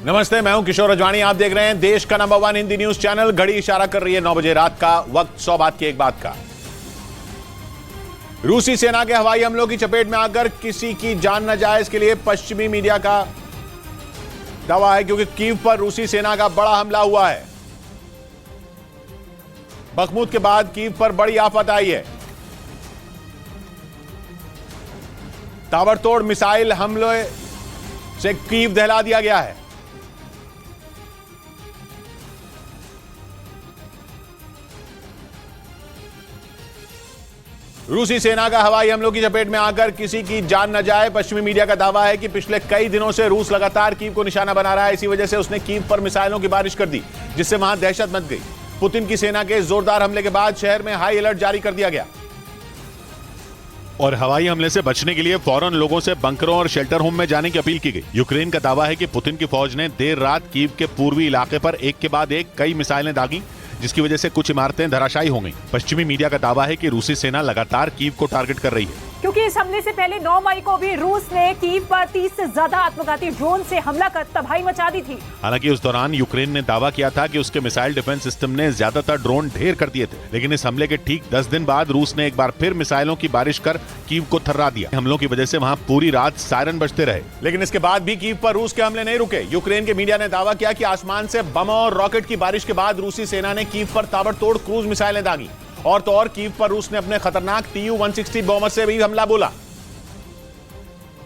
नमस्ते, मैं हूं किशोर रजवानी। आप देख रहे हैं देश का नंबर 1 हिंदी न्यूज चैनल। घड़ी इशारा कर रही है 9 बजे रात का। वक्त 100 बात की एक बात का। रूसी सेना के हवाई हमलों की चपेट में आकर किसी की जान न जाए, इसके लिए पश्चिमी मीडिया का दावा है, क्योंकि कीव पर रूसी सेना का बड़ा हमला हुआ है। बखमुत के बाद कीव पर बड़ी आफत आई है। ताबड़तोड़ मिसाइल हमले से कीव दहला दिया गया है। रूसी सेना का हवाई हमलों की चपेट में आकर किसी की जान न जाए। पश्चिमी मीडिया का दावा है कि पिछले कई दिनों से रूस लगातार कीव को निशाना बना रहा है। इसी वजह से उसने कीव पर मिसाइलों की बारिश कर दी, जिससे वहां दहशत मच गई। पुतिन की सेना के जोरदार हमले के बाद शहर में हाई अलर्ट जारी कर दिया गया और हवाई हमले से बचने के लिए फौरन लोगों से बंकरों और शेल्टर होम में जाने की अपील की गई। यूक्रेन का दावा है कि पुतिन की फौज ने देर रात कीव के पूर्वी इलाके पर एक के बाद एक कई मिसाइलें दागी, जिसकी वजह से कुछ इमारतें धराशायी हो गईं। पश्चिमी मीडिया का दावा है कि रूसी सेना लगातार कीव को टारगेट कर रही है, क्योंकि इस हमले से पहले 9 मई को भी रूस ने कीव पर 30 से ज्यादा आत्मघाती ड्रोन से हमला कर तबाही मचा दी थी। हालांकि उस दौरान यूक्रेन ने दावा किया था कि उसके मिसाइल डिफेंस सिस्टम ने ज्यादातर ड्रोन ढेर कर दिए थे, लेकिन इस हमले के ठीक 10 दिन बाद रूस ने एक बार फिर मिसाइलों की बारिश कर कीव को थर्रा दिया। हमलों की वजह से वहां पूरी रात सायरन बजते रहे, लेकिन इसके बाद भी कीव पर रूस के हमले नहीं रुके। यूक्रेन के मीडिया ने दावा किया कि आसमान से बम और रॉकेट की बारिश के बाद रूसी सेना ने कीव पर ताबड़तोड़ क्रूज मिसाइलें दागी। और तो और कीव पर रूस ने अपने खतरनाक Tu-160 बॉम्बर से भी हमला बोला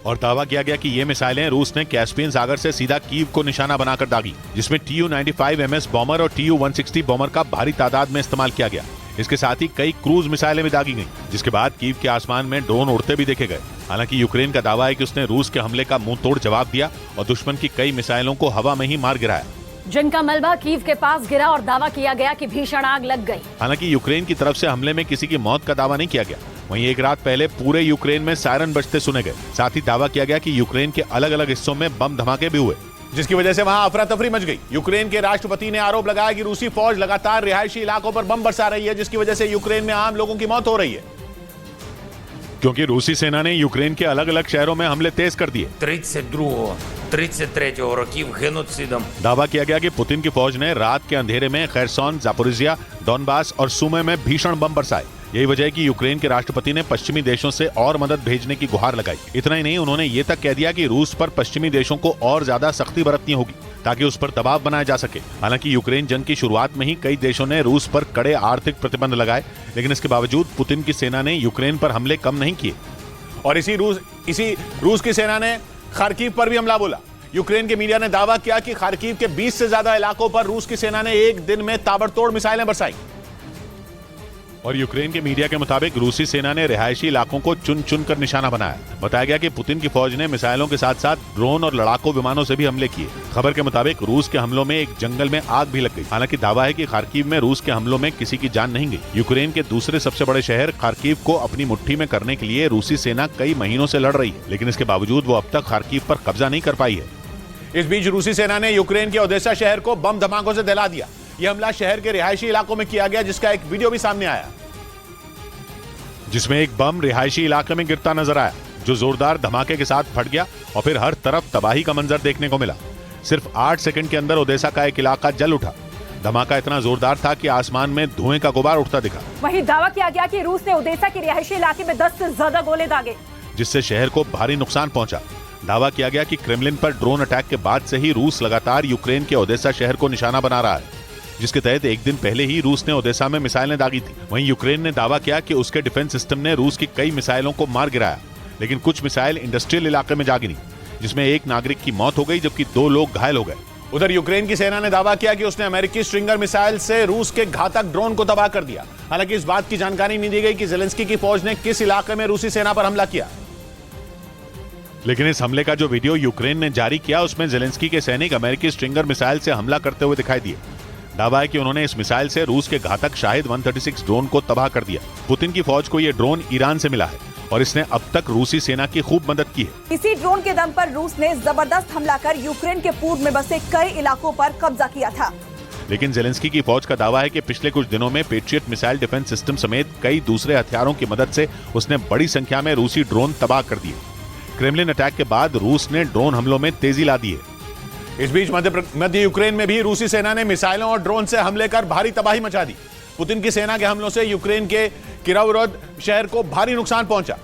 और दावा किया गया कि ये मिसाइलें रूस ने कैस्पियन सागर से सीधा कीव को निशाना बनाकर दागी, जिसमें Tu-95MS बॉमर और Tu-160 बॉमर का भारी तादाद में इस्तेमाल किया गया। इसके साथ ही कई क्रूज मिसाइलें भी दागी गईं, जिसके बाद कीव के आसमान में ड्रोन उड़ते भी देखे गए। हालांकि यूक्रेन का दावा है कि उसने रूस के हमले का मुंह तोड़ जवाब दिया और दुश्मन की कई मिसाइलों को हवा में ही मार गिराया, जिनका मलबा कीव के पास गिरा और दावा किया गया कि भीषण आग लग गई। हालांकि यूक्रेन की तरफ से हमले में किसी की मौत का दावा नहीं किया गया। वहीं एक रात पहले पूरे यूक्रेन में सायरन बजते सुने गए। साथ ही दावा किया गया कि यूक्रेन के अलग अलग हिस्सों में बम धमाके भी हुए, जिसकी वजह से वहां अफरा तफरी मच गई। यूक्रेन के राष्ट्रपति ने आरोप लगाया कि रूसी फौज लगातार रिहायशी इलाकों पर बम बरसा रही है, जिसकी वजह से यूक्रेन में आम लोगों की मौत हो रही है, क्योंकि रूसी सेना ने यूक्रेन के अलग अलग शहरों में हमले तेज कर दिए। 32-33 років геноцидом। दावा किया गया कि पुतिन की फौज ने रात के अंधेरे में खैरसोन, जापोरिजिया, डॉनबास और सुमे में भीषण बम बरसाए। यही वजह है कि यूक्रेन के राष्ट्रपति ने पश्चिमी देशों से और मदद भेजने की गुहार लगाई। इतना ही नहीं, उन्होंने ये तक कह दिया कि रूस पर पश्चिमी देशों को और ज्यादा सख्ती बरतनी होगी ताकि उस पर दबाव बनाया जा सके। हालांकि यूक्रेन जंग की शुरुआत में ही कई देशों ने रूस पर कड़े आर्थिक प्रतिबंध लगाए, लेकिन इसके बावजूद पुतिन की सेना ने यूक्रेन पर हमले कम नहीं किए और इसी रूस की सेना ने खार्किव पर भी हमला बोला। यूक्रेन के मीडिया ने दावा किया कि खार्किव के 20 से ज्यादा इलाकों पर रूस की सेना ने एक दिन में ताबड़तोड़ मिसाइलें बरसाई। और यूक्रेन के मीडिया के मुताबिक रूसी सेना ने रिहायशी इलाकों को चुन चुन कर निशाना बनाया। बताया गया कि पुतिन की फौज ने मिसाइलों के साथ साथ ड्रोन और लड़ाकू विमानों से भी हमले किए। खबर के मुताबिक रूस के हमलों में एक जंगल में आग भी लग गई। हालांकि दावा है कि खार्किव में रूस के हमलों में किसी की जान नहीं गई। यूक्रेन के दूसरे सबसे बड़े शहर खार्किव को अपनी मुट्ठी में करने के लिए रूसी सेना कई महीनों से लड़ रही है, लेकिन इसके बावजूद वो अब तक खार्किव पर कब्जा नहीं कर पाई है। इस बीच रूसी सेना ने यूक्रेन के ओडेसा शहर को बम धमाकों से दहला दिया। यह हमला शहर के रिहायशी इलाकों में किया गया, जिसका एक वीडियो भी सामने आया, जिसमें एक बम रिहायशी इलाके में गिरता नजर आया, जो जोरदार धमाके के साथ फट गया और फिर हर तरफ तबाही का मंजर देखने को मिला। सिर्फ 8 सेकंड के अंदर ओडेसा का एक इलाका जल उठा। धमाका इतना जोरदार था कि आसमान में धुएं का गुबार उठता दिखा। वहीं दावा किया गया कि रूस ने ओडेसा के रिहायशी इलाके में 10 से ज्यादा गोले दागे, जिससे शहर को भारी नुकसान पहुंचा। दावा किया गया कि क्रेमलिन पर ड्रोन अटैक के बाद से ही रूस लगातार यूक्रेन के ओडेसा शहर को निशाना बना रहा है, जिसके तहत एक दिन पहले ही रूस ने ओडेसा में मिसाइलें दागी थी। वहीं यूक्रेन ने दावा किया कि उसके डिफेंस सिस्टम ने रूस की कई मिसाइलों को मार गिराया, लेकिन कुछ मिसाइल इंडस्ट्रियल इलाके में जा गिरी, जिसमें एक नागरिक की मौत हो गई जबकि 2 लोग घायल हो गए। उधर यूक्रेन की सेना ने दावा किया कि उसने अमेरिकी स्ट्रिंगर मिसाइल से रूस के घातक ड्रोन को तबाह कर दिया। हालांकि इस बात की जानकारी नहीं दी गई कि जेलेंस्की की फौज ने किस इलाके में रूसी सेना पर हमला किया। लेकिन इस हमले का जो वीडियो यूक्रेन ने जारी किया, उसमें जेलेंस्की के सैनिक अमेरिकी स्ट्रिंगर मिसाइल से हमला करते हुए दिखाई दिए। दावा है कि उन्होंने इस मिसाइल से रूस के घातक शाहिद 136 ड्रोन को तबाह कर दिया। पुतिन की फौज को यह ड्रोन ईरान से मिला है और इसने अब तक रूसी सेना की खूब मदद की है। इसी ड्रोन के दम पर रूस ने जबरदस्त हमला कर यूक्रेन के पूर्व में बसे कई इलाकों पर कब्जा किया था। लेकिन जेलेंस्की की फौज का दावा है कि पिछले कुछ दिनों में पेट्रियट मिसाइल डिफेंस सिस्टम समेत कई दूसरे हथियारों की मदद से उसने बड़ी संख्या में रूसी ड्रोन तबाह कर दिए। क्रेमलिन अटैक के बाद रूस ने ड्रोन हमलों में तेजी ला दी है। इस बीच मध्य यूक्रेन में भी रूसी सेना ने मिसाइलों और ड्रोन से हमले कर भारी तबाही मचा दी। पुतिन की सेना के हमलों से यूक्रेन के किरोवोरोद शहर को भारी नुकसान पहुंचा,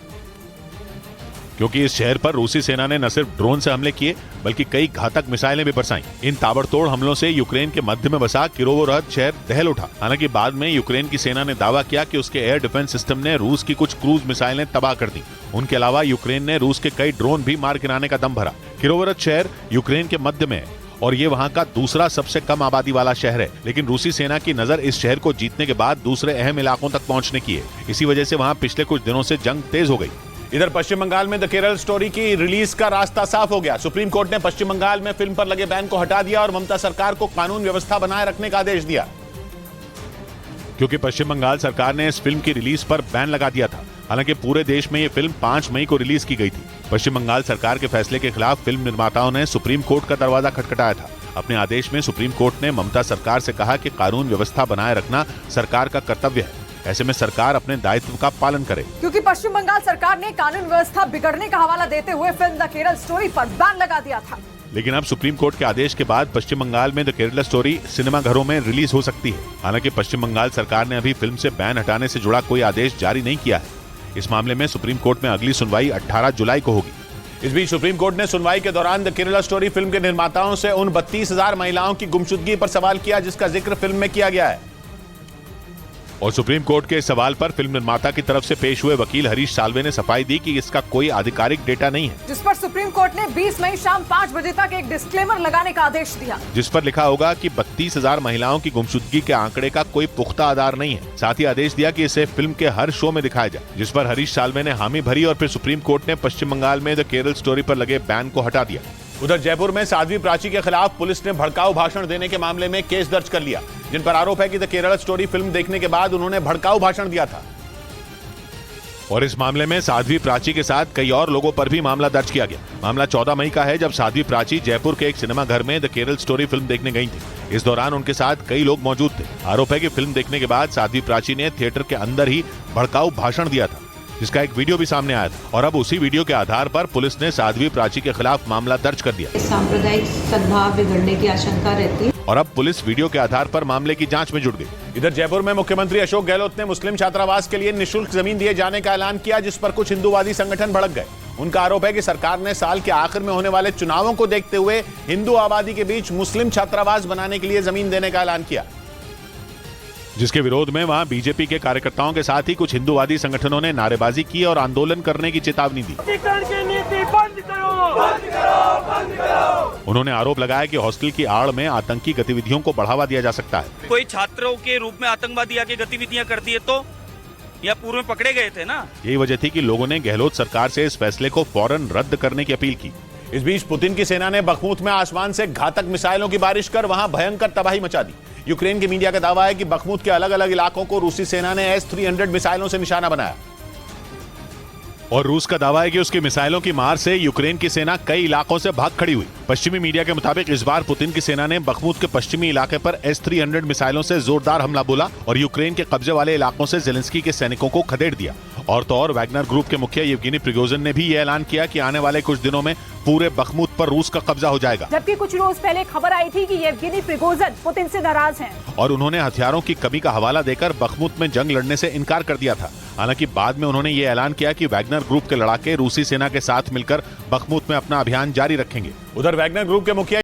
क्योंकि इस शहर पर रूसी सेना ने न सिर्फ ड्रोन से हमले किए बल्कि कई घातक मिसाइलें भी बरसाईं। इन ताबड़तोड़ हमलों से यूक्रेन के मध्य में बसा किरोवोरोद शहर दहल उठा। हालांकि बाद में यूक्रेन की सेना ने दावा किया कि उसके एयर डिफेंस सिस्टम ने रूस की कुछ क्रूज मिसाइलें तबाह कर दी। उनके अलावा यूक्रेन ने रूस के कई ड्रोन भी मार गिराने का दम भरा। किरोवोरोद शहर यूक्रेन के मध्य में है और ये वहां का दूसरा सबसे कम आबादी वाला शहर है, लेकिन रूसी सेना की नजर इस शहर को जीतने के बाद दूसरे अहम इलाकों तक पहुंचने की है। इसी वजह से वहां पिछले कुछ दिनों से जंग तेज हो गई। इधर पश्चिम बंगाल में द केरल स्टोरी की रिलीज का रास्ता साफ हो गया। सुप्रीम कोर्ट ने पश्चिम बंगाल में फिल्म पर लगे बैन को हटा दिया और ममता सरकार को कानून व्यवस्था बनाए रखने का आदेश दिया, क्योंकि पश्चिम बंगाल सरकार ने इस फिल्म की रिलीज पर बैन लगा दिया था। हालांकि पूरे देश में ये फिल्म 5 मई को रिलीज की गई थी। पश्चिम बंगाल सरकार के फैसले के खिलाफ फिल्म निर्माताओं ने सुप्रीम कोर्ट का दरवाजा खटखटाया था। अपने आदेश में सुप्रीम कोर्ट ने ममता सरकार से कहा कि कानून व्यवस्था बनाए रखना सरकार का कर्तव्य है। ऐसे में सरकार अपने दायित्व का पालन करे। क्योंकि पश्चिम बंगाल सरकार ने कानून व्यवस्था बिगड़ने का हवाला देते हुए फिल्म द केरल स्टोरी पर बैन लगा दिया था। लेकिन अब सुप्रीम कोर्ट के आदेश के बाद पश्चिम बंगाल में द केरल स्टोरी सिनेमाघरों में रिलीज हो सकती है। हालांकि पश्चिम बंगाल सरकार ने अभी फिल्म से बैन हटाने से जुड़ा कोई आदेश जारी नहीं किया है। इस मामले में सुप्रीम कोर्ट में अगली सुनवाई 18 जुलाई को होगी। इस बीच सुप्रीम कोर्ट ने सुनवाई के दौरान द केरला स्टोरी फिल्म के निर्माताओं से उन 32,000 महिलाओं की गुमशुदगी पर सवाल किया जिसका जिक्र फिल्म में किया गया है। और सुप्रीम कोर्ट के इस सवाल पर फिल्म निर्माता की तरफ से पेश हुए वकील हरीश साल्वे ने सफाई दी कि इसका कोई आधिकारिक डेटा नहीं है, जिस पर सुप्रीम कोर्ट ने 20 मई शाम 5 बजे तक एक डिस्क्लेमर लगाने का आदेश दिया, जिस पर लिखा होगा कि 32,000 महिलाओं की गुमशुदगी के आंकड़े का कोई पुख्ता आधार नहीं है। साथ ही आदेश दिया कि इसे फिल्म के हर शो में दिखाया जाए, जिस पर हरीश साल्वे ने हामी भरी और फिर सुप्रीम कोर्ट ने पश्चिम बंगाल में द केरल स्टोरी पर लगे बैन को हटा दिया। उधर जयपुर में साध्वी प्राची के खिलाफ पुलिस ने भड़काऊ भाषण देने के मामले में केस दर्ज कर लिया, जिन पर आरोप है कि द केरल स्टोरी फिल्म देखने के बाद उन्होंने भड़काऊ भाषण दिया था। और इस मामले में साध्वी प्राची के साथ कई और लोगों पर भी मामला दर्ज किया गया। मामला 14 मई का है, जब साध्वी प्राची जयपुर के एक सिनेमा घर में द केरल स्टोरी फिल्म देखने गई थी। इस दौरान उनके साथ कई लोग मौजूद थे। आरोप है कि फिल्म देखने के बाद साध्वी प्राची ने थिएटर के अंदर ही भड़काऊ भाषण दिया था, जिसका एक वीडियो भी सामने आया था। और अब उसी वीडियो के आधार पर पुलिस ने साध्वी प्राची के खिलाफ मामला दर्ज कर दिया। सांप्रदायिक सद्भाव बिगड़ने की आशंका रहती है और अब पुलिस वीडियो के आधार पर मामले की जांच में जुट गई। इधर जयपुर में मुख्यमंत्री अशोक गहलोत ने मुस्लिम छात्रावास के लिए निःशुल्क जमीन दिए जाने का ऐलान किया, जिस पर कुछ हिंदूवादी संगठन भड़क गए। उनका आरोप है कि सरकार ने साल के आखिर में होने वाले चुनावों को देखते हुए हिंदू आबादी के बीच मुस्लिम छात्रावास बनाने के लिए जमीन देने का ऐलान किया, जिसके विरोध में वहां बीजेपी के कार्यकर्ताओं के साथ ही कुछ हिंदूवादी संगठनों ने नारेबाजी की और आंदोलन करने की चेतावनी दी। उन्होंने आरोप लगाया कि हॉस्टल की आड़ में आतंकी गतिविधियों को बढ़ावा दिया जा सकता है। कोई छात्रों के रूप में आतंकवादी आके गतिविधियां करती है तो या पूर्व में पकड़े गए थे ना। यही वजह थी कि लोगों ने गहलोत सरकार से इस फैसले को फौरन रद्द करने की अपील की। इस बीच पुतिन की सेना ने बखमुत में आसमान से घातक मिसाइलों की बारिश कर वहां भयंकर तबाही मचा दी। यूक्रेन की मीडिया का दावा है कि बखमुत के अलग अलग इलाकों को रूसी सेना ने S-300 मिसाइलों से निशाना बनाया और रूस का दावा है कि उसकी मिसाइलों की मार से यूक्रेन की सेना कई इलाकों से भाग खड़ी हुई। पश्चिमी मीडिया के मुताबिक इस बार पुतिन की सेना ने बखमुत के पश्चिमी इलाके पर S-300 मिसाइलों से जोरदार हमला बोला और यूक्रेन के कब्जे वाले इलाकों से जेलेंस्की के सैनिकों को खदेड़ दिया। और तो और वैगनर ग्रुप के मुखिया येवगेनी प्रिगोजिन ने भी ये ऐलान किया कि आने वाले कुछ दिनों में पूरे बखमुत पर रूस का कब्जा हो जाएगा। जबकि कुछ रोज पहले खबर आई थी कि येवगेनी प्रिगोजिन पुतिन से नाराज हैं और उन्होंने हथियारों की कमी का हवाला देकर बखमुत में जंग लड़ने से इनकार कर दिया था। हालांकि बाद में उन्होंने ये ऐलान किया कि वैगनर ग्रुप के लड़ाके रूसी सेना के साथ मिलकर बखमुत में अपना अभियान जारी रखेंगे। उधर वैगनर ग्रुप के मुखिया